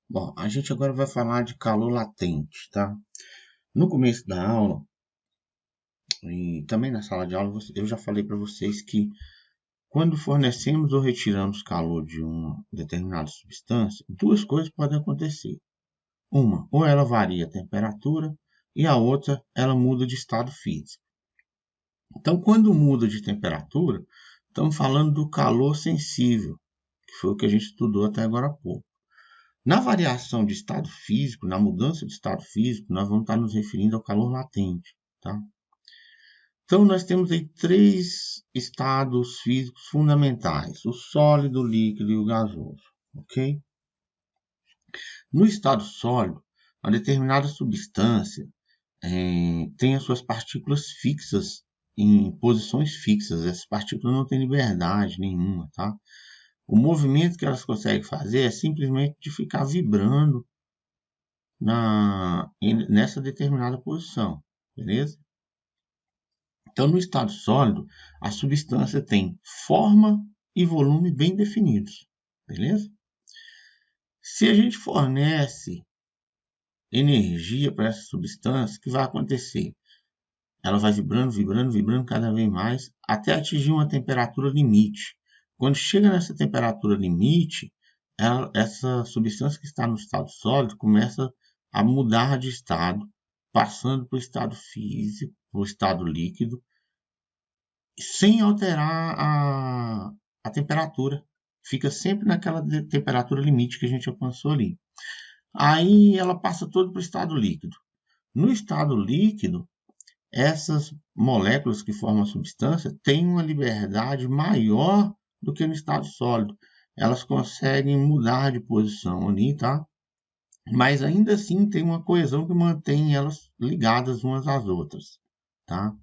Bom, a gente agora vai falar de calor latente, tá? No começo da aula, e também na sala de aula, eu já falei para vocês que quando fornecemos ou retiramos calor de uma determinada substância, duas coisas podem acontecer. Uma, ou ela varia a temperatura, e a outra, ela muda de estado físico. Então, quando muda de temperatura, estamos falando do calor sensível, que foi o que a gente estudou até agora há pouco. Na variação de estado físico, na mudança de estado físico, nós vamos estar nos referindo ao calor latente, tá? Então, nós temos aí três estados físicos fundamentais: o sólido, o líquido e o gasoso, ok? No estado sólido, uma determinada substância tem as suas partículas fixas em posições fixas. Essas partículas não têm liberdade nenhuma, tá? O movimento que elas conseguem fazer é simplesmente de ficar vibrando nessa determinada posição, beleza? Então, no estado sólido, a substância tem forma e volume bem definidos, beleza? Se a gente fornece energia para essa substância, o que vai acontecer? Ela vai vibrando, vibrando, vibrando cada vez mais, até atingir uma temperatura limite. Quando chega nessa temperatura limite, essa substância que está no estado sólido começa a mudar de estado, passando para o estado físico, para o estado líquido, sem alterar a temperatura. Fica sempre naquela temperatura limite que a gente alcançou ali. Aí ela passa todo para o estado líquido. No estado líquido, essas moléculas que formam a substância têm uma liberdade maior do que no estado sólido. Elas conseguem mudar de posição ali, tá? Mas ainda assim tem uma coesão que mantém elas ligadas umas às outras, tá?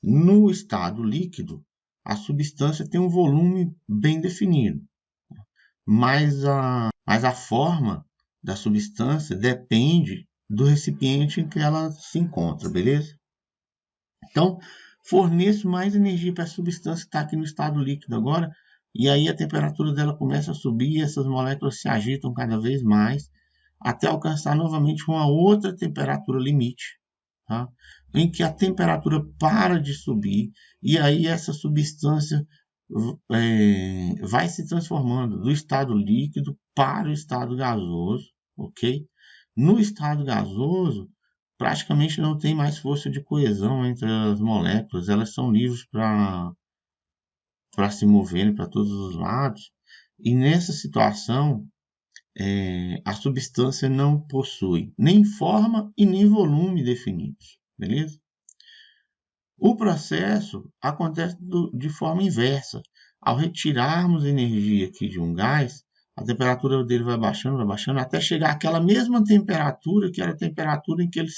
No estado líquido, a substância tem um volume bem definido, mas a forma da substância depende do recipiente em que ela se encontra, beleza? Então, forneço mais energia para a substância que está aqui no estado líquido agora, e aí a temperatura dela começa a subir e essas moléculas se agitam cada vez mais, até alcançar novamente uma outra temperatura limite, tá? Em que a temperatura para de subir, e aí essa substância vai se transformando do estado líquido para o estado gasoso, ok? No estado gasoso, praticamente não tem mais força de coesão entre as moléculas, elas são livres para se moverem para todos os lados, e nessa situação, a substância não possui nem forma e nem volume definidos, beleza? O processo acontece de forma inversa. Ao retirarmos energia aqui de um gás, a temperatura dele vai baixando, até chegar àquela mesma temperatura, que era a temperatura em que ele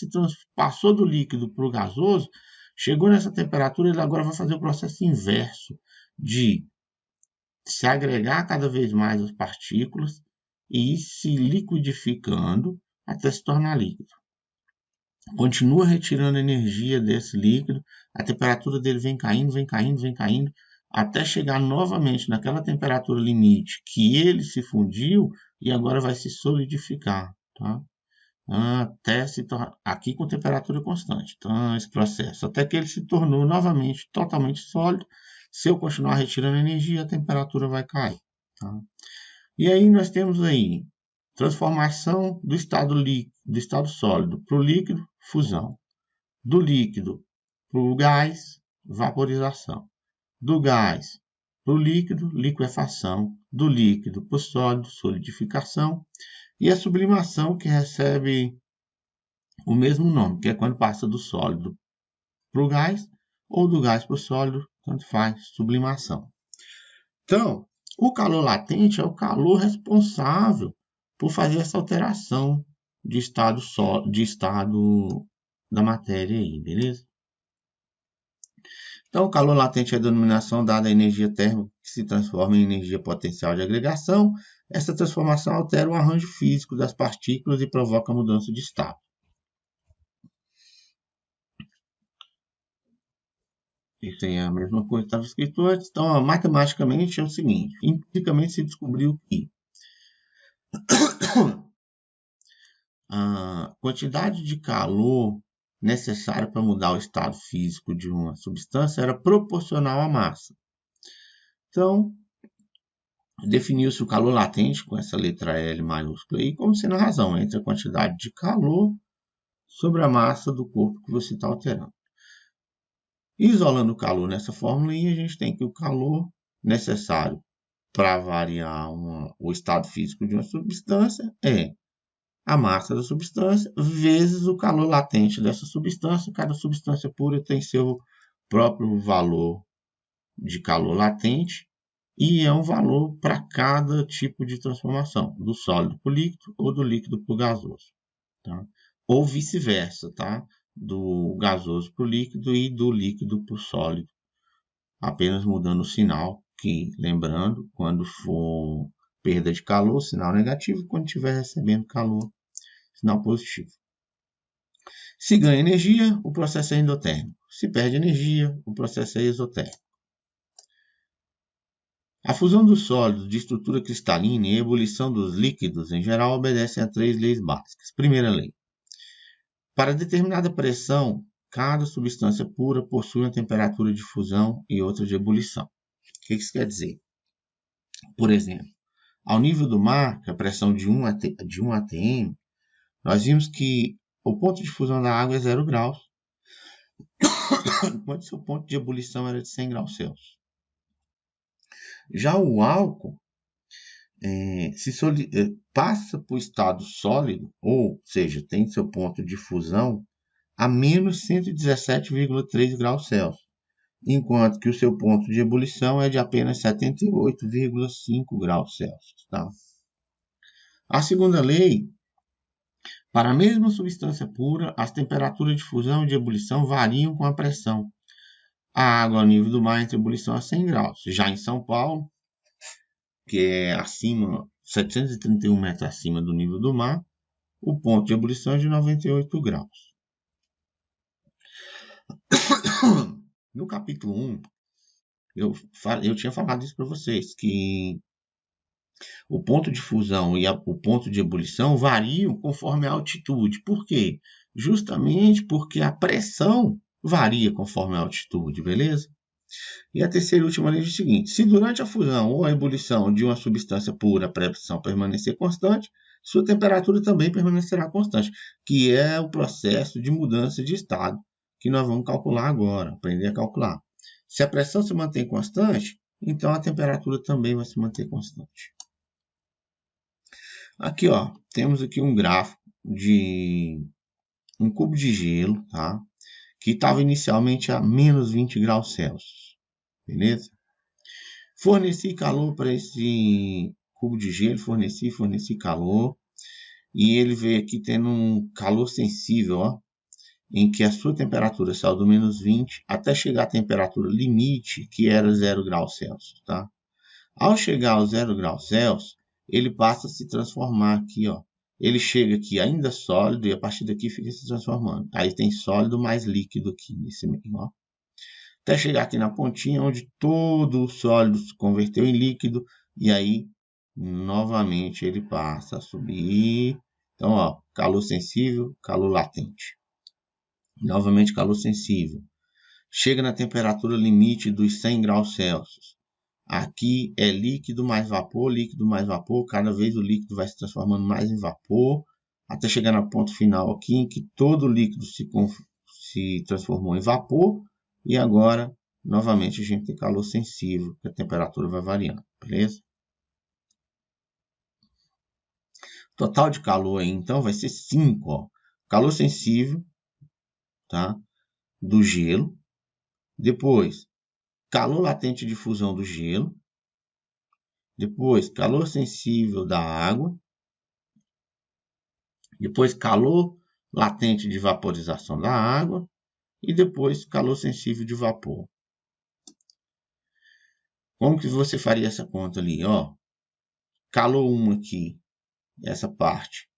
passou do líquido para o gasoso. Chegou nessa temperatura, ele agora vai fazer o processo inverso de se agregar cada vez mais as partículas e ir se liquidificando até se tornar líquido. Continua retirando energia desse líquido, a temperatura dele vem caindo, vem caindo, vem caindo, até chegar novamente naquela temperatura limite que ele se fundiu e agora vai se solidificar, tá? Até se tornar, aqui com temperatura constante, então esse processo, até que ele se tornou novamente totalmente sólido. Se eu continuar retirando energia, a temperatura vai cair, tá? E aí nós temos aí transformação do estado sólido para o líquido, fusão. Do líquido para o gás, vaporização. Do gás para o líquido, liquefação. Do líquido para o sólido, solidificação. E a sublimação, que recebe o mesmo nome, que é quando passa do sólido para o gás ou do gás para o sólido, tanto faz, sublimação. Então, o calor latente é o calor responsável por fazer essa alteração de estado da matéria aí, beleza? Então, o calor latente é a denominação dada à energia térmica que se transforma em energia potencial de agregação. Essa transformação altera o arranjo físico das partículas e provoca a mudança de estado. Isso aí é a mesma coisa que estava escrito antes. Então, matematicamente é o seguinte: empiricamente se descobriu que quantidade de calor necessária para mudar o estado físico de uma substância era proporcional à massa. Então, definiu-se o calor latente com essa letra L maiúscula aí como sendo a razão entre a quantidade de calor sobre a massa do corpo que você está alterando. Isolando o calor nessa fórmula, aí, a gente tem que o calor necessário para variar o estado físico de uma substância é a massa da substância vezes o calor latente dessa substância. Cada substância pura tem seu próprio valor de calor latente e é um valor para cada tipo de transformação, do sólido para o líquido ou do líquido para o gasoso. Tá? Ou vice-versa, tá? Do gasoso para o líquido e do líquido para o sólido. Apenas mudando o sinal, que, lembrando, quando for perda de calor, sinal negativo, quando estiver recebendo calor, sinal positivo. Se ganha energia, o processo é endotérmico. Se perde energia, o processo é exotérmico. A fusão dos sólidos de estrutura cristalina e a ebulição dos líquidos, em geral, obedecem a 3 leis básicas. Primeira lei. Para determinada pressão, cada substância pura possui uma temperatura de fusão e outra de ebulição. O que isso quer dizer? Por exemplo, ao nível do mar, que é a pressão de 1 atm, nós vimos que o ponto de fusão da água é 0 graus, enquanto seu ponto de ebulição era de 100 graus Celsius. Já o álcool passa para o estado sólido, ou seja, tem seu ponto de fusão a menos 117,3 graus Celsius, enquanto que o seu ponto de ebulição é de apenas 78,5 graus Celsius. Tá? A segunda lei, para a mesma substância pura, as temperaturas de fusão e de ebulição variam com a pressão. A água ao nível do mar entra em ebulição a 100 graus. Já em São Paulo, que é acima, 731 metros acima do nível do mar, o ponto de ebulição é de 98 graus. No capítulo 1, eu tinha falado isso para vocês, que o ponto de fusão e o ponto de ebulição variam conforme a altitude. Por quê? Justamente porque a pressão varia conforme a altitude, beleza? E a terceira e última lei é o seguinte: se durante a fusão ou a ebulição de uma substância pura a pressão permanecer constante, sua temperatura também permanecerá constante, que é o processo de mudança de estado que nós vamos calcular agora, aprender a calcular. Se a pressão se mantém constante, então a temperatura também vai se manter constante. Aqui, ó, temos aqui um gráfico de um cubo de gelo, tá? Que estava inicialmente a menos 20 graus Celsius, beleza? Forneci calor para esse cubo de gelo, forneci calor, e ele veio aqui tendo um calor sensível, ó, em que a sua temperatura saiu do menos 20 até chegar à temperatura limite, que era 0 graus Celsius, tá? Ao chegar ao 0 graus Celsius, ele passa a se transformar aqui, ó. Ele chega aqui ainda sólido e a partir daqui fica se transformando. Aí tem sólido mais líquido aqui nesse meio, ó. Até chegar aqui na pontinha, onde todo o sólido se converteu em líquido e aí, novamente, ele passa a subir. Então, ó, calor sensível, calor latente. Novamente, calor sensível. Chega na temperatura limite dos 100 graus Celsius. Aqui é líquido mais vapor, cada vez o líquido vai se transformando mais em vapor, até chegar no ponto final aqui, em que todo o líquido se transformou em vapor, e agora, novamente, a gente tem calor sensível, que a temperatura vai variando, beleza? Total de calor aí, então, vai ser 5, ó. Calor sensível, tá? Do gelo. Depois, calor latente de fusão do gelo. Depois, calor sensível da água. Depois, calor latente de vaporização da água. E depois, calor sensível de vapor. Como que você faria essa conta ali? Ó, calor 1 aqui, essa parte,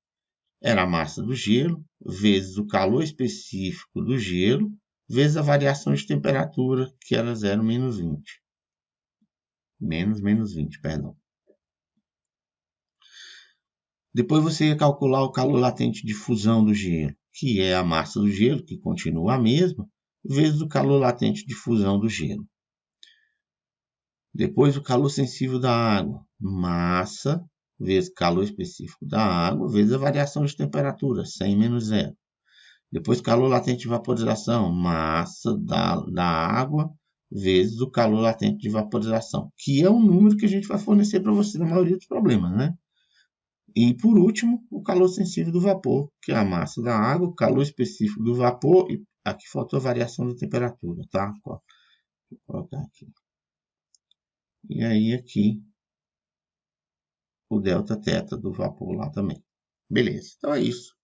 era a massa do gelo, vezes o calor específico do gelo, vezes a variação de temperatura, que era 0 menos 20. Menos 20, perdão. Depois você ia calcular o calor latente de fusão do gelo, que é a massa do gelo, que continua a mesma, vezes o calor latente de fusão do gelo. Depois o calor sensível da água, massa vezes calor específico da água, vezes a variação de temperatura, 100 menos 0. Depois calor latente de vaporização, massa da água vezes o calor latente de vaporização, que é um número que a gente vai fornecer para você na maioria dos problemas, né? E, por último, o calor sensível do vapor, que é a massa da água, o calor específico do vapor, e aqui faltou a variação da temperatura, tá? Vou colocar aqui. E aí, aqui, o delta teta do vapor lá também. Beleza, então é isso.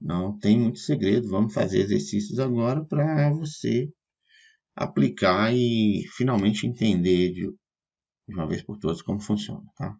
Não tem muito segredo, vamos fazer exercícios agora para você aplicar e finalmente entender de uma vez por todas como funciona, tá?